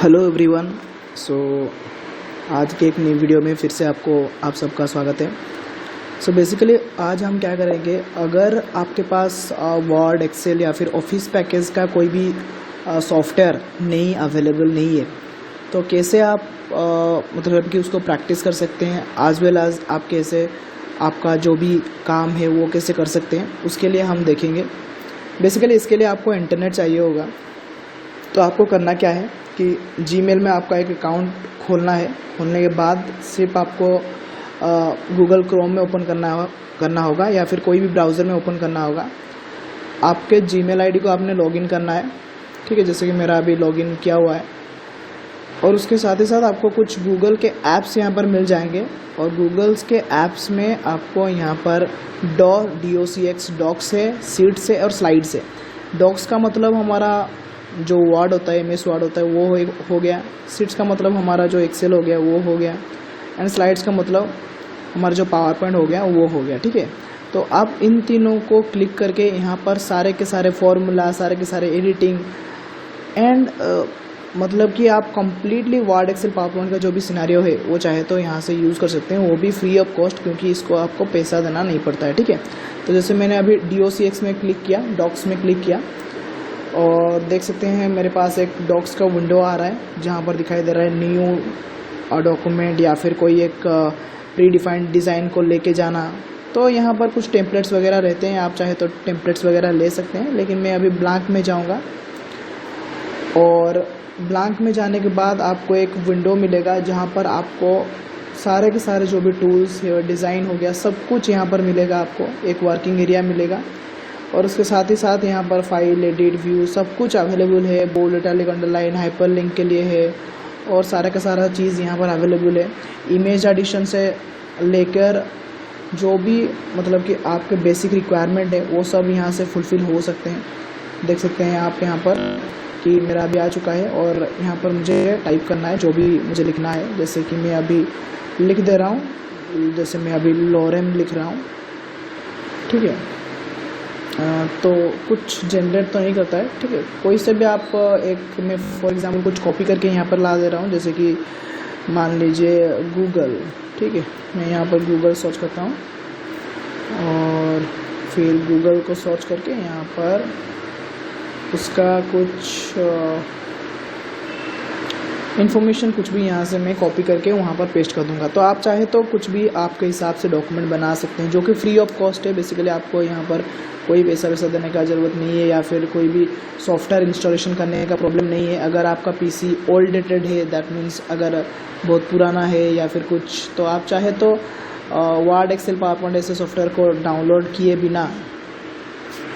Hello everyone. सो आज के एक नई वीडियो में फिर से आप सबका स्वागत है। सो बेसिकली आज हम क्या करेंगे, अगर आपके पास वर्ड, एक्सेल या फिर ऑफिस पैकेज का कोई भी सॉफ्टवेयर नहीं अवेलेबल नहीं है तो कैसे आप मतलब कि उसको प्रैक्टिस कर सकते हैं, आज वेल आज आप कैसे आपका जो भी काम है वो कैसे कर सकते हैं, उसके लिए हम देखेंगे। बेसिकली इसके लिए आपको इंटरनेट चाहिए होगा। तो आपको करना क्या है कि जीमेल में आपका एक अकाउंट खोलना है। खोलने के बाद सिर्फ आपको गूगल क्रोम में ओपन करना होगा या फिर कोई भी ब्राउज़र में ओपन करना होगा। आपके जीमेल आईडी को आपने लॉगिन करना है, ठीक है, जैसे कि मेरा अभी लॉगिन किया हुआ है। और उसके साथ ही साथ आपको कुछ गूगल के ऐप्स यहाँ पर मिल जाएंगे और गूगल्स के ऐप्स में आपको यहाँ पर DOCX डॉक्स है, सीट्स है और स्लाइड्स है। डॉक्स का मतलब हमारा जो वर्ड होता है, MS वर्ड होता है, वो हो गया। सीट्स का मतलब हमारा जो एक्सेल हो गया वो हो गया, एंड स्लाइड्स का मतलब हमारा जो पावर पॉइंट हो गया वो हो गया, ठीक है। तो आप इन तीनों को क्लिक करके यहाँ पर सारे के सारे फॉर्मूला, सारे के सारे एडिटिंग एंड मतलब कि आप completely Word, Excel, PowerPoint का जो भी सिनेरियो है वो चाहे तो यहाँ से यूज़ कर सकते हैं, वो भी फ्री ऑफ कॉस्ट, क्योंकि इसको आपको पैसा देना नहीं पड़ता है, ठीक है। तो जैसे मैंने अभी DOCX में क्लिक किया, डॉक्स में क्लिक किया और देख सकते हैं मेरे पास एक डॉक्स का विंडो आ रहा है जहाँ पर दिखाई दे रहा है न्यू डॉक्यूमेंट या फिर कोई एक प्री डिफाइंड डिज़ाइन को लेके जाना। तो यहाँ पर कुछ टेम्पलेट्स वगैरह रहते हैं, आप चाहे तो टेम्पलेट्स वगैरह ले सकते हैं, लेकिन मैं अभी ब्लैंक में जाऊँगा। और ब्लैंक में जाने के बाद आपको एक विंडो मिलेगा जहाँ पर आपको सारे के सारे जो भी टूल्स है, डिज़ाइन हो गया, सब कुछ यहाँ पर मिलेगा। आपको एक वर्किंग एरिया मिलेगा और उसके साथ ही साथ यहाँ पर फाइल, एडिट, व्यू सब कुछ अवेलेबल है। Bold, italic, underline, hyperlink के लिए है और सारा का सारा चीज़ यहाँ पर अवेलेबल है। इमेज एडिशन से लेकर जो भी मतलब कि आपके बेसिक रिक्वायरमेंट है वो सब यहाँ से फुलफ़िल हो सकते हैं। देख सकते हैं आप यहाँ पर कि मेरा अभी आ चुका है और यहाँ पर मुझे टाइप करना है जो भी मुझे लिखना है। जैसे कि मैं अभी लिख दे रहा हूँ, जैसे मैं अभी लोरेम लिख रहा हूँ, ठीक है। तो कुछ जनरेट तो नहीं करता है, ठीक है। कोई से भी आप एक, मैं फॉर एग्जांपल कुछ कॉपी करके यहाँ पर ला दे रहा हूँ, जैसे कि मान लीजिए गूगल, ठीक है। मैं यहाँ पर गूगल सर्च करता हूँ और फिर गूगल को सर्च करके यहाँ पर उसका कुछ इन्फॉर्मेशन कुछ भी यहाँ से मैं कॉपी करके वहाँ पर पेस्ट कर दूँगा। तो आप चाहे तो कुछ भी आपके हिसाब से डॉक्यूमेंट बना सकते हैं जो कि फ्री ऑफ कॉस्ट है। बेसिकली आपको यहाँ पर कोई पैसा वैसा देने का ज़रूरत नहीं है या फिर कोई भी सॉफ्टवेयर इंस्टॉलेशन करने का प्रॉब्लम नहीं है। अगर आपका PC ओल्ड डेटेड है, दैट मीन्स अगर बहुत पुराना है या फिर कुछ, तो आप चाहे तो वर्ड, एक्सेल, पावर पॉइंट ऐसे सॉफ्टवेयर को डाउनलोड किए बिना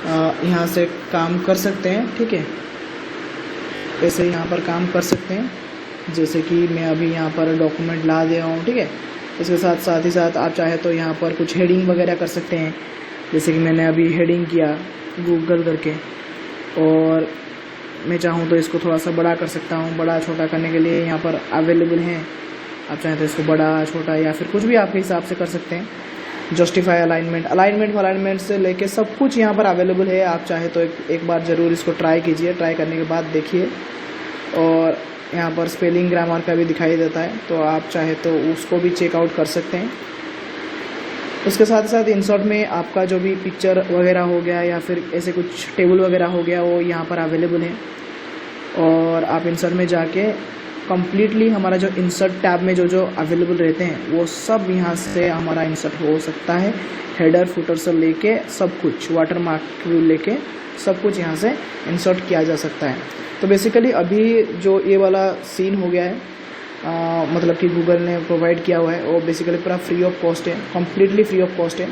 यहाँ से काम कर सकते हैं, ठीक है। ऐसे यहाँ पर काम कर सकते हैं, जैसे कि मैं अभी यहाँ पर डॉक्यूमेंट ला दे रहा हूँ, ठीक है। इसके साथ ही साथ आप चाहे तो यहाँ पर कुछ हेडिंग वगैरह कर सकते हैं, जैसे कि मैंने अभी हेडिंग किया गूगल करके और मैं चाहूँ तो इसको थोड़ा सा बड़ा कर सकता हूँ। बड़ा छोटा करने के लिए यहाँ पर अवेलेबल हैं, आप चाहें तो इसको बड़ा, छोटा या फिर कुछ भी आपके हिसाब से कर सकते हैं। जस्टिफाई अलाइनमेंट से लेके सब कुछ यहाँ पर अवेलेबल है। आप चाहे तो एक बार ज़रूर इसको ट्राई कीजिए, ट्राई करने के बाद देखिए। और यहाँ पर स्पेलिंग, ग्रामर का भी दिखाई देता है, तो आप चाहे तो उसको भी चेकआउट कर सकते हैं। उसके साथ साथ इंसर्ट में आपका जो भी पिक्चर वगैरह हो गया या फिर ऐसे कुछ टेबल वगैरह हो गया, वो यहाँ पर अवेलेबल है। और आप इंसर्ट में जाके कम्प्लीटली हमारा जो इंसर्ट टैब में जो अवेलेबल रहते हैं वो सब यहाँ से हमारा इंसर्ट हो सकता है। हेडर, फुटर से लेके सब कुछ, वाटर मार्क लेके सब कुछ यहाँ से इंसर्ट किया जा सकता है। तो बेसिकली अभी जो ये वाला सीन हो गया है, मतलब कि गूगल ने प्रोवाइड किया हुआ है, वो बेसिकली पूरा फ्री ऑफ कॉस्ट है, कम्प्लीटली फ्री ऑफ कॉस्ट है।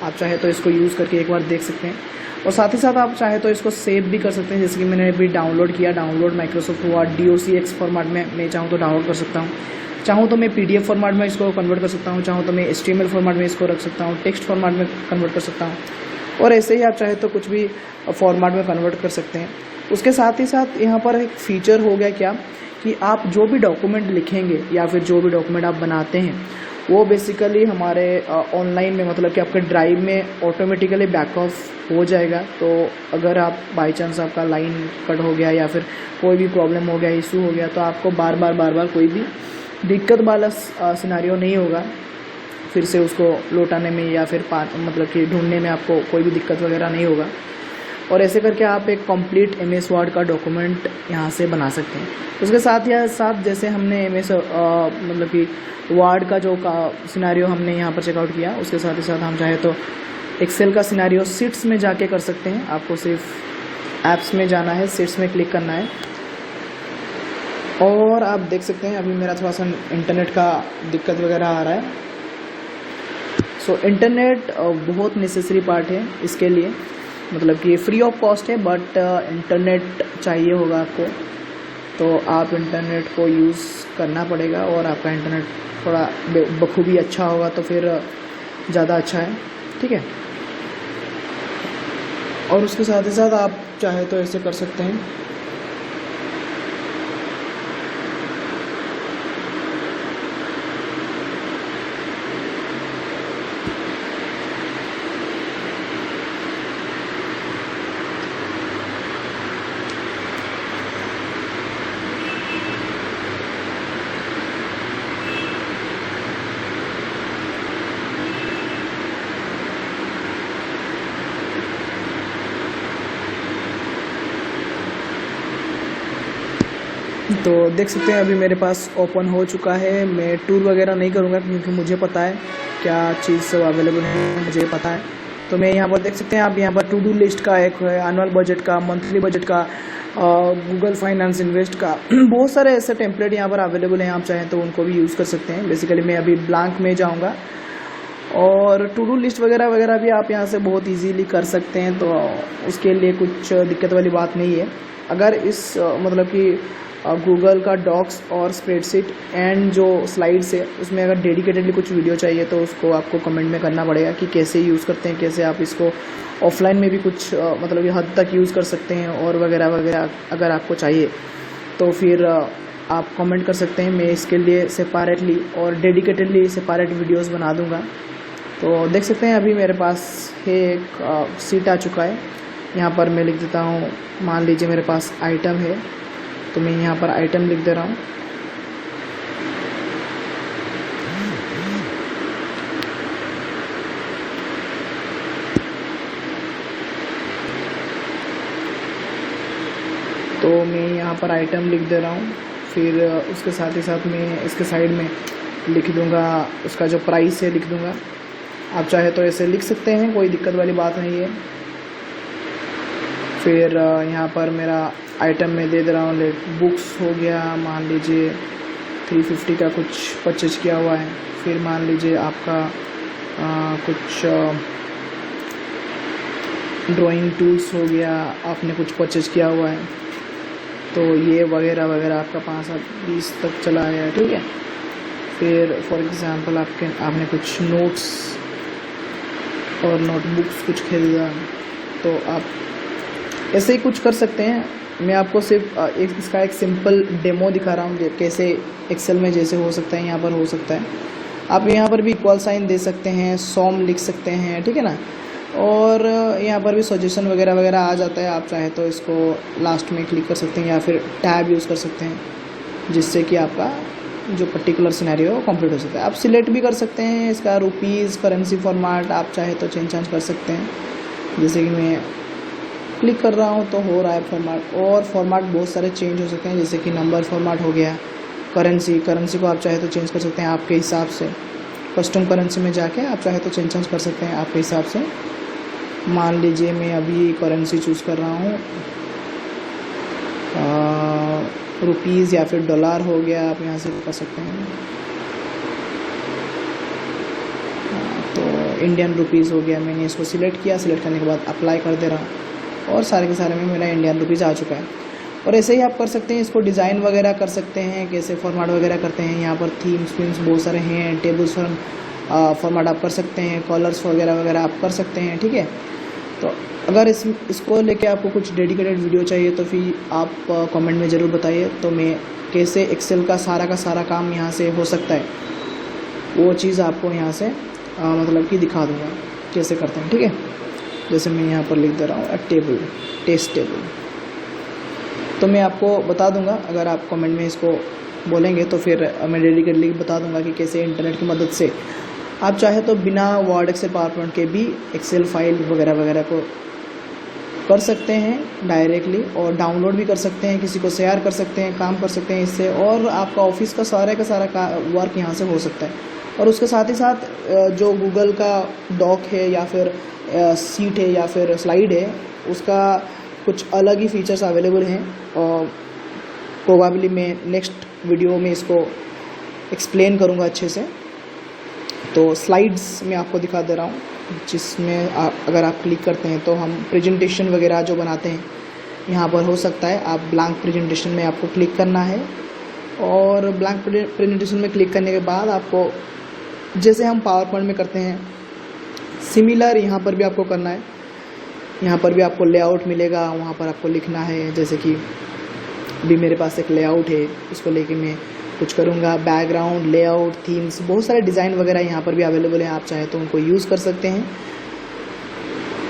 आप चाहे तो इसको यूज़ करके एक बार देख सकते हैं और साथ ही साथ आप चाहे तो इसको सेव भी कर सकते हैं, जैसे कि मैंने अभी डाउनलोड किया। Download Microsoft word DOCX format में मैं चाहूँ तो डाउनलोड कर सकता हूँ, चाहूँ तो मैं PDF फॉर्मेट में इसको कन्वर्ट कर सकता हूँ, चाहूँ तो मैं HTML फॉर्मेट में इसको रख सकता हूँ, टेक्स्ट फॉर्मेट में कन्वर्ट कर सकता हूँ और ऐसे ही आप चाहे तो कुछ भी फॉर्मेट में कन्वर्ट कर सकते हैं। उसके साथ ही साथ यहाँ पर एक फ़ीचर हो गया क्या कि आप जो भी डॉक्यूमेंट लिखेंगे या फिर जो भी डॉक्यूमेंट आप बनाते हैं वो बेसिकली हमारे ऑनलाइन में, मतलब कि आपके ड्राइव में ऑटोमेटिकली बैक ऑफ हो जाएगा। तो अगर आप बाई चांस आपका लाइन कट हो गया या फिर कोई भी प्रॉब्लम हो गया, इशू हो गया, तो आपको बार बार कोई भी दिक्कत वाला सिनारियो नहीं होगा फिर से उसको लौटाने में या फिर मतलब कि ढूंढने में आपको कोई भी दिक्कत वगैरह नहीं होगा। और ऐसे करके आप एक कंप्लीट MS वर्ड का डॉक्यूमेंट यहाँ से बना सकते हैं। उसके साथ या साथ जैसे हमने MS मतलब कि वर्ड का जो सिनारियो हमने यहाँ पर चेकआउट किया, उसके साथ ही साथ हम चाहे तो एक्सेल का सिनारियो शीट्स में जाके कर सकते हैं। आपको सिर्फ ऐप्स में जाना है, शीट्स में क्लिक करना है। और आप देख सकते हैं अभी मेरा थोड़ा सा इंटरनेट का दिक्कत वगैरह आ रहा है। सो इंटरनेट बहुत नेसेसरी पार्ट है इसके लिए, मतलब कि फ्री ऑफ कॉस्ट है, बट इंटरनेट चाहिए होगा आपको, तो आप इंटरनेट को यूज़ करना पड़ेगा। और आपका इंटरनेट थोड़ा बखूबी अच्छा होगा तो फिर ज़्यादा अच्छा है, ठीक है। और उसके साथ ही साथ आप चाहे तो ऐसे कर सकते हैं। तो देख सकते हैं अभी मेरे पास ओपन हो चुका है। मैं टूर वगैरह नहीं करूँगा क्योंकि मुझे पता है क्या चीज़ सब अवेलेबल है, मुझे पता है। तो मैं यहाँ पर देख सकते हैं आप यहाँ पर टू डू लिस्ट का एक है, एनुअल बजट का, मंथली बजट का, गूगल फाइनेंस इन्वेस्ट का, बहुत सारे ऐसे टेम्पलेट यहाँ पर अवेलेबल हैं। आप चाहें तो उनको भी यूज़ कर सकते हैं। बेसिकली मैं अभी ब्लैंक में जाऊँगा और टू डू लिस्ट वगैरह भी आप यहाँ से बहुत ईजीली कर सकते हैं। तो उसके लिए कुछ दिक्कत वाली बात नहीं है। अगर इस मतलब कि गूगल का डॉक्स और स्प्रेडशीट एंड जो स्लाइड्स है उसमें अगर डेडिकेटेडली कुछ वीडियो चाहिए तो उसको आपको कमेंट में करना पड़ेगा कि कैसे यूज़ करते हैं, कैसे आप इसको ऑफलाइन में भी कुछ मतलब ये हद तक यूज़ कर सकते हैं और वगैरह अगर आपको चाहिए तो फिर आप कमेंट कर सकते हैं। मैं इसके लिए सेपरेटली और डेडिकेटेडली सेपरेट वीडियोस बना दूंगा। तो देख सकते हैं अभी मेरे पास है एक सीट आ चुका है। यहाँ पर मैं लिख देता हूँ, मान लीजिए मेरे पास आइटम है तो मैं यहाँ पर आइटम लिख दे रहा हूँ। तो मैं यहाँ पर आइटम लिख दे रहा हूँ। फिर उसके साथ ही साथ मैं इसके साइड में लिख दूँगा उसका जो प्राइस है लिख दूँगा। आप चाहे तो ऐसे लिख सकते हैं, कोई दिक्कत वाली बात नहीं है। फिर यहाँ पर मेरा आइटम में दे रहा हूँ बुक्स हो गया, मान लीजिए 350 का कुछ परचेज किया हुआ है। फिर मान लीजिए आपका कुछ ड्राइंग टूल्स हो गया, आपने कुछ परचेज किया हुआ है, तो ये वगैरह आपका 5-20 तक चला है, ठीक है। फिर फॉर एग्ज़ाम्पल आपने कुछ नोट्स और नोटबुक्स कुछ खरीदा, तो आप ऐसे ही कुछ कर सकते हैं। मैं आपको सिर्फ इसका एक सिंपल डेमो दिखा रहा हूँ कैसे एक्सेल में जैसे हो सकता है यहाँ पर हो सकता है। आप यहाँ पर भी इक्वल साइन दे सकते हैं, सॉम लिख सकते हैं, ठीक है ना। और यहाँ पर भी सजेशन वगैरह आ जाता है। आप चाहे तो इसको लास्ट में क्लिक कर सकते हैं या फिर टैब यूज़ कर सकते हैं, जिससे कि आपका जो पर्टिकुलर सिनेरियो कंप्लीट हो सकता है। आप सिलेक्ट भी कर सकते हैं इसका रुपीज़ करेंसी फॉर्मेट, आप चाहे तो चेंज कर सकते हैं। जैसे कि मैं क्लिक कर रहा हूँ तो हो रहा है फॉर्मेट। और फॉर्मेट बहुत सारे चेंज हो सकते हैं, जैसे कि नंबर फॉर्मेट हो गया, करेंसी को आप चाहे तो चेंज कर सकते हैं आपके हिसाब से। कस्टम करेंसी में जाके आप चाहे तो चेंज कर सकते हैं आपके हिसाब से। मान लीजिए मैं अभी करेंसी चूज़ कर रहा हूँ रुपीज़ या फिर डॉलर हो गया, आप यहाँ से कर सकते हैं। तो इंडियन रुपीज़ हो गया, मैंने इसको सिलेक्ट किया। सिलेक्ट करने के बाद अप्लाई कर दे रहा और सारे के सारे में मेरा इंडियन रुपीज़ आ चुका है। और ऐसे ही आप कर सकते हैं, इसको डिज़ाइन वगैरह कर सकते हैं, कैसे फॉर्मेट वगैरह करते हैं। यहाँ पर थीम्स बहुत सारे हैं, टेबल्स फॉर्मेट आप कर सकते हैं, कलर्स वगैरह आप कर सकते हैं, ठीक है। तो अगर इसको लेके आपको कुछ डेडिकेटेड वीडियो चाहिए तो फिर आप कमेंट में ज़रूर बताइए, तो मैं कैसे एक्सेल का सारा काम यहाँ से हो सकता है वो चीज़ आपको यहाँ से मतलब कि दिखा दूँगा कैसे करते हैं, ठीक है। जैसे मैं यहाँ पर लिख दे रहा हूँ टेबल, टेस्ट टेबल, तो मैं आपको बता दूंगा। अगर आप कमेंट में इसको बोलेंगे तो फिर मैं डेडिकेटली बता दूंगा कि कैसे इंटरनेट की मदद से आप चाहे तो बिना वर्ड, एक्सेल, पावर पॉइंट के भी एक्सेल फाइल वगैरह वगैरह को कर सकते हैं डायरेक्टली, और डाउनलोड भी कर सकते हैं, किसी को शेयर कर सकते हैं, काम कर सकते हैं इससे, और आपका ऑफिस का सारा वर्क यहाँ से हो सकता है। और उसके साथ ही साथ जो गूगल का डॉक है या फिर सीट है या फिर स्लाइड है, उसका कुछ अलग ही फीचर्स अवेलेबल हैं, और प्रोबेबली मैं नेक्स्ट वीडियो में इसको एक्सप्लेन करूँगा अच्छे से। तो स्लाइड्स मैं आपको दिखा दे रहा हूँ, जिसमें अगर आप क्लिक करते हैं तो हम प्रेजेंटेशन वगैरह जो बनाते हैं यहाँ पर हो सकता है। आप ब्लैंक प्रेजेंटेशन में आपको क्लिक करना है, और ब्लैंक प्रेजेंटेशन में क्लिक करने के बाद आपको जैसे हम पावर पॉइंट में करते हैं सिमिलर यहाँ पर भी आपको करना है। यहाँ पर भी आपको लेआउट मिलेगा, वहाँ पर आपको लिखना है। जैसे कि अभी मेरे पास एक लेआउट है, उसको लेके मैं कुछ करूँगा। बैकग्राउंड, लेआउट, थीम्स, बहुत सारे डिज़ाइन वगैरह यहाँ पर भी अवेलेबल हैं, आप चाहे तो उनको यूज़ कर सकते हैं।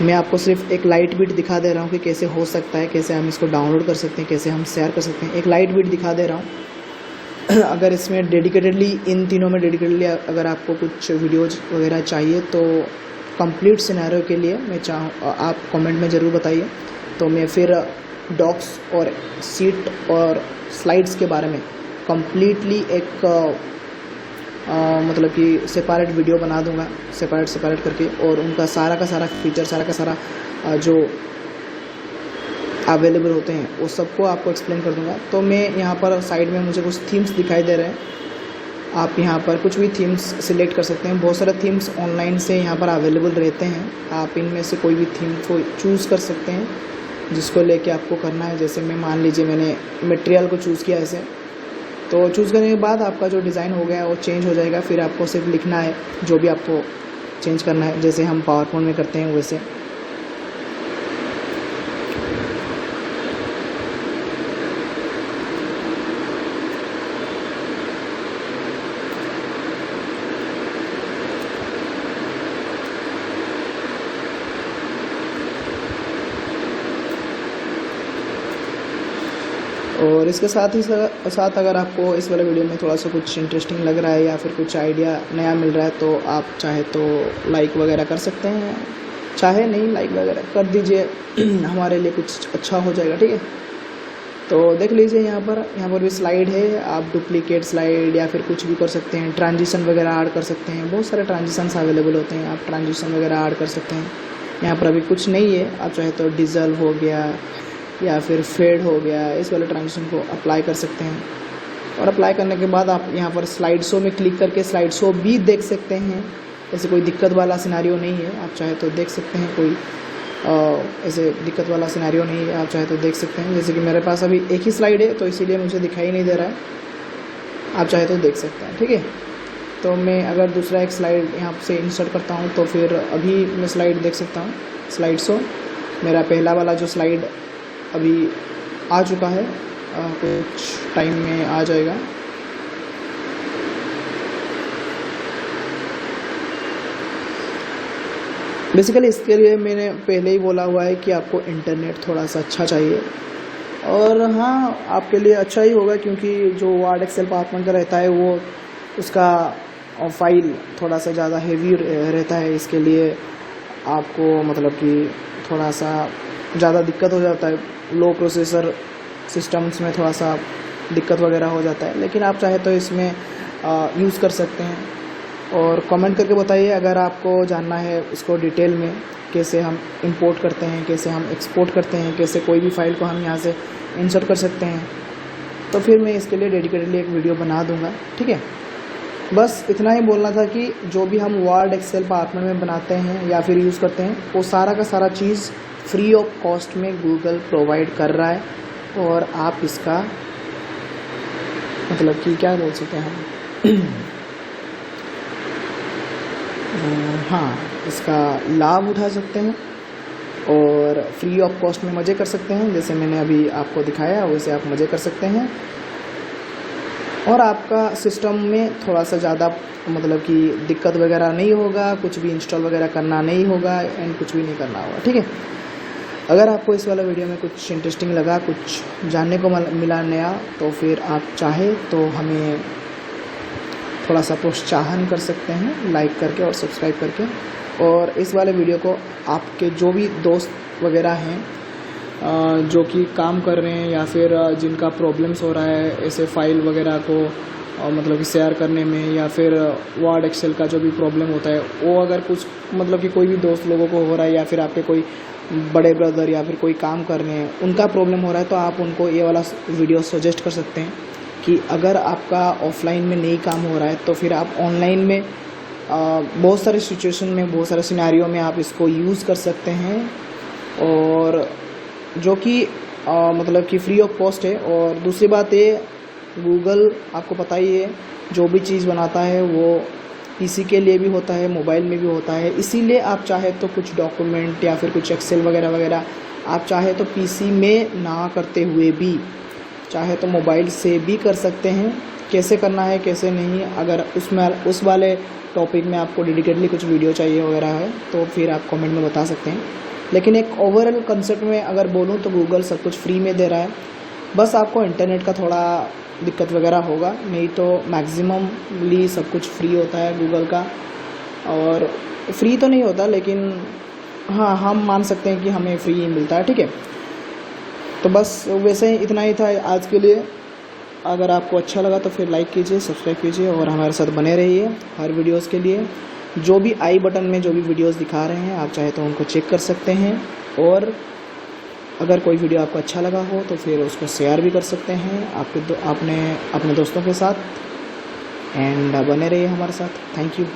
मैं आपको सिर्फ एक लाइट बिट दिखा दे रहा हूँ कि कैसे हो सकता है, कैसे हम इसको डाउनलोड कर सकते हैं, कैसे हम शेयर कर सकते हैं। एक लाइट बिट दिखा दे रहा हूँ। अगर इसमें डेडिकेटेडली, इन तीनों में डेडिकेटेडली अगर आपको कुछ वीडियोज वगैरह चाहिए तो कंप्लीट सिनेरियो के लिए मैं आप कमेंट में ज़रूर बताइए, तो मैं फिर डॉक्स और सीट और स्लाइड्स के बारे में कंप्लीटली एक मतलब कि सेपरेट वीडियो बना दूंगा, सेपरेट करके, और उनका सारा का सारा फीचर, सारा का सारा जो अवेलेबल होते हैं वो सबको आपको एक्सप्लेन कर दूंगा। तो मैं यहाँ पर साइड में मुझे कुछ थीम्स दिखाई दे रहे हैं, आप यहाँ पर कुछ भी थीम्स सिलेक्ट कर सकते हैं। बहुत सारे थीम्स ऑनलाइन से यहाँ पर अवेलेबल रहते हैं, आप इनमें से कोई भी थीम को चूज़ कर सकते हैं जिसको लेके आपको करना है। जैसे मैं मान लीजिए मैंने मटेरियल को चूज़ किया ऐसे, तो चूज़ करने के बाद आपका जो डिज़ाइन हो गया वो चेंज हो जाएगा। फिर आपको सिर्फ लिखना है जो भी आपको चेंज करना है, जैसे हम पावर पॉइंट में करते हैं वैसे। और इसके साथ ही साथ अगर आपको इस वाले वीडियो में थोड़ा सा कुछ इंटरेस्टिंग लग रहा है या फिर कुछ आइडिया नया मिल रहा है तो आप चाहे तो लाइक वगैरह कर सकते हैं, चाहे नहीं लाइक वगैरह कर दीजिए, हमारे लिए कुछ अच्छा हो जाएगा, ठीक है। तो देख लीजिए यहाँ पर भी स्लाइड है, आप डुप्लीकेट स्लाइड या फिर कुछ भी कर सकते हैं, ट्रांजिशन वगैरह ऐड कर सकते हैं। बहुत सारे ट्रांजिशंस अवेलेबल होते हैं, आप ट्रांजिशन वगैरह ऐड कर सकते हैं। यहाँ पर अभी कुछ नहीं है, आप चाहे तो डिज़ल हो गया या फिर फेड हो गया, इस वाले ट्रांजिशन को अप्लाई कर सकते हैं। और अप्लाई करने के बाद आप यहाँ पर स्लाइड शो में क्लिक करके स्लाइड शो भी देख सकते हैं। ऐसे कोई दिक्कत वाला सिनेरियो नहीं है, आप चाहे तो देख सकते हैं, कोई ऐसे दिक्कत वाला सिनेरियो नहीं है, आप चाहे तो देख सकते हैं। जैसे कि मेरे पास अभी एक ही स्लाइड है तो इसीलिए मुझे दिखाई नहीं दे रहा है, आप चाहे तो देख सकते हैं, ठीक है। तो मैं अगर दूसरा एक स्लाइड यहाँ से इंसर्ट करता हूँ तो फिर अभी मैं स्लाइड देख सकता हूँ। स्लाइड शो मेरा पहला वाला जो स्लाइड अभी आ चुका है, कुछ टाइम में आ जाएगा। बेसिकली इसके लिए मैंने पहले ही बोला हुआ है कि आपको इंटरनेट थोड़ा सा अच्छा चाहिए, और हाँ आपके लिए अच्छा ही होगा क्योंकि जो वर्ड, एक्सेल, पावर पॉइंट का रहता है वो उसका फाइल थोड़ा सा ज़्यादा हेवी रहता है, इसके लिए आपको मतलब कि थोड़ा सा ज़्यादा दिक्कत हो जाता है। लो प्रोसेसर सिस्टम्स में थोड़ा सा दिक्कत वगैरह हो जाता है, लेकिन आप चाहे तो इसमें यूज़ कर सकते हैं। और कमेंट करके बताइए अगर आपको जानना है इसको डिटेल में, कैसे हम इंपोर्ट करते हैं, कैसे हम एक्सपोर्ट करते हैं, कैसे कोई भी फाइल को हम यहाँ से इंसर्ट कर सकते हैं, तो फिर मैं इसके लिए डेडिकेटली एक वीडियो बना दूँगा, ठीक है। बस इतना ही बोलना था कि जो भी हम वर्ड, एक्सेल, पावर पॉइंट में बनाते हैं या फिर यूज़ करते हैं वो सारा का सारा चीज़ फ्री ऑफ कॉस्ट में गूगल प्रोवाइड कर रहा है, और आप इसका मतलब कि क्या बोल सकते हैं हाँ, इसका लाभ उठा सकते हैं और फ्री ऑफ कॉस्ट में मज़े कर सकते हैं। जैसे मैंने अभी आपको दिखाया वैसे आप मज़े कर सकते हैं। और आपका सिस्टम में थोड़ा सा ज़्यादा मतलब कि दिक्कत वगैरह नहीं होगा, कुछ भी इंस्टॉल वगैरह करना नहीं होगा एंड कुछ भी नहीं करना होगा, ठीक है। अगर आपको इस वाला वीडियो में कुछ इंटरेस्टिंग लगा, कुछ जानने को मिला नया, तो फिर आप चाहे तो हमें थोड़ा सा प्रोत्साहन कर सकते हैं लाइक करके और सब्सक्राइब करके। और इस वाले वीडियो को आपके जो भी दोस्त वगैरह हैं जो कि काम कर रहे हैं या फिर जिनका प्रॉब्लम्स हो रहा है ऐसे फाइल वगैरह को मतलब कि शेयर करने में, या फिर वर्ड एक्सेल का जो भी प्रॉब्लम होता है वो अगर कुछ मतलब कि कोई भी दोस्त लोगों को हो रहा है, या फिर आपके कोई बड़े ब्रदर या फिर कोई काम कर रहे हैं उनका प्रॉब्लम हो रहा है, तो आप उनको ये वाला वीडियो सजेस्ट कर सकते हैं कि अगर आपका ऑफलाइन में नहीं काम हो रहा है तो फिर आप ऑनलाइन में बहुत सारे सिचुएशन में, बहुत सारे सिनेरियो में आप इसको यूज़ कर सकते हैं, और जो कि मतलब कि फ्री ऑफ कॉस्ट है। और दूसरी बात ये, गूगल आपको पता ही है जो भी चीज़ बनाता है वो पीसी के लिए भी होता है, मोबाइल में भी होता है, इसीलिए आप चाहे तो कुछ डॉक्यूमेंट या फिर कुछ एक्सेल वगैरह वगैरह आप चाहे तो पीसी में ना करते हुए भी चाहे तो मोबाइल से भी कर सकते हैं। कैसे करना है कैसे नहीं, अगर उस वाले टॉपिक में आपको डेडिकेटली कुछ वीडियो चाहिए वगैरह है तो फिर आप कमेंट में बता सकते हैं। लेकिन एक ओवरऑल कंसेप्ट में अगर बोलूँ तो गूगल सब कुछ फ्री में दे रहा है, बस आपको इंटरनेट का थोड़ा दिक्कत वगैरह होगा, नहीं तो मैक्सिममली सब कुछ फ्री होता है गूगल का। और फ्री तो नहीं होता लेकिन हाँ, हम मान सकते हैं कि हमें फ्री ही मिलता है, ठीक है। तो बस वैसे ही इतना ही था आज के लिए। अगर आपको अच्छा लगा तो फिर लाइक कीजिए, सब्सक्राइब कीजिए और हमारे साथ बने रहिए हर वीडियोस के लिए। जो भी आई बटन में जो भी वीडियोस दिखा रहे हैं आप चाहे तो उनको चेक कर सकते हैं, और अगर कोई वीडियो आपको अच्छा लगा हो तो फिर उसको शेयर भी कर सकते हैं अपने दोस्तों के साथ। एंड बने रहिए हमारे साथ। Thank you.